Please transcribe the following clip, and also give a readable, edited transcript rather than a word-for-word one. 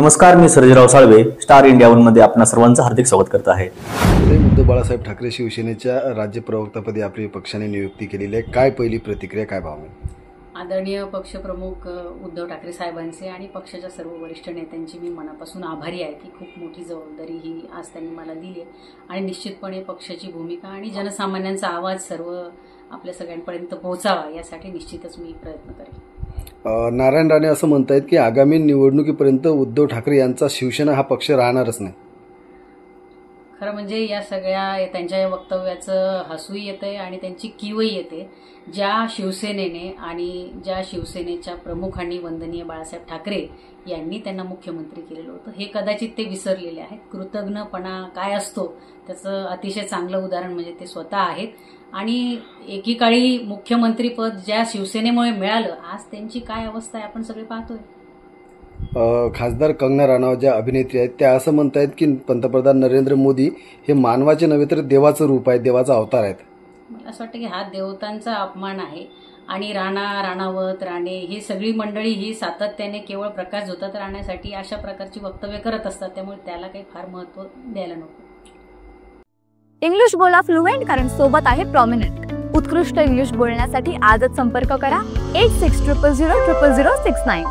नमस्कार, मी Sarjerao Salve, star India one मध्ये आपणा सर्वांचं हार्दिक स्वागत करत आहे। उद्धव बाळासाहेब ठाकरे शिवसेनेच्या राज्य प्रवक्तापदी आपली पक्षाने नियुक्ती केलेली आहे। काय पहिली प्रतिक्रिया, काय भावना? आदरणीय पक्षप्रमुख उद्धव ठाकरे साहेबांचे आणि पक्षाच्या सर्व वरिष्ठ नेत्यांची मी मनापासून आभारी आहे की खूप मोठी जबाबदारी ही आज त्यांनी मला दिली आहे आणि निश्चितपणे पक्षाची भूमिका आणि जनसामान्यांचा आवाज सर्व आपल्या सगळ्यांपर्यंत पोहोचावा यासाठी निश्चितच मी प्रयत्न करेन। नारायण राणे असं म्हणतायत की आगामी निवडणुकीपर्यंत उद्धव ठाकरे यांचा शिवसेना हा पक्ष राहणारच नाही। खरं म्हणजे या सगळ्या त्यांच्या या वक्तव्याचं हसूही येतंय आणि त्यांची कीवही येते। ज्या शिवसेनेने आणि ज्या शिवसेनेच्या प्रमुखांनी वंदनीय बाळासाहेब ठाकरे यांनी त्यांना मुख्यमंत्री केलेलं होतं हे कदाचित ते विसरलेले आहेत। कृतज्ञपणा काय असतो त्याचं अतिशय चांगलं उदाहरण म्हणजे ते स्वतः आहेत आणि एकीकाळी मुख्यमंत्रीपद ज्या शिवसेनेमुळे मिळालं आज त्यांची काय अवस्था आहे आपण सगळे पाहतोय। खासदार कंगना राणावत ज्या अभिनेत्री आहेत त्या असं म्हणतायत की पंतप्रधान नरेंद्र मोदी हे मानवाचे नव्हे तर देवाचं रूप आहे, देवाचा अवतार आहेत। मला असं वाटतं की हा देवतांचा अपमान आहे आणि राणावत राणे ही सगळी मंडळी ही सातत्याने केवळ प्रकाश झोतात राहण्यासाठी अशा प्रकारची वक्तव्य करत असतात, त्यामुळे त्याला काही फार महत्त्व द्यायला नको। इंग्लिश बोला फ्लुएंट, कारण सोबत आहे प्रॉमिनंट। उत्कृष्ट इंग्लिश बोलण्यासाठी आजच संपर्क करा 8600000069।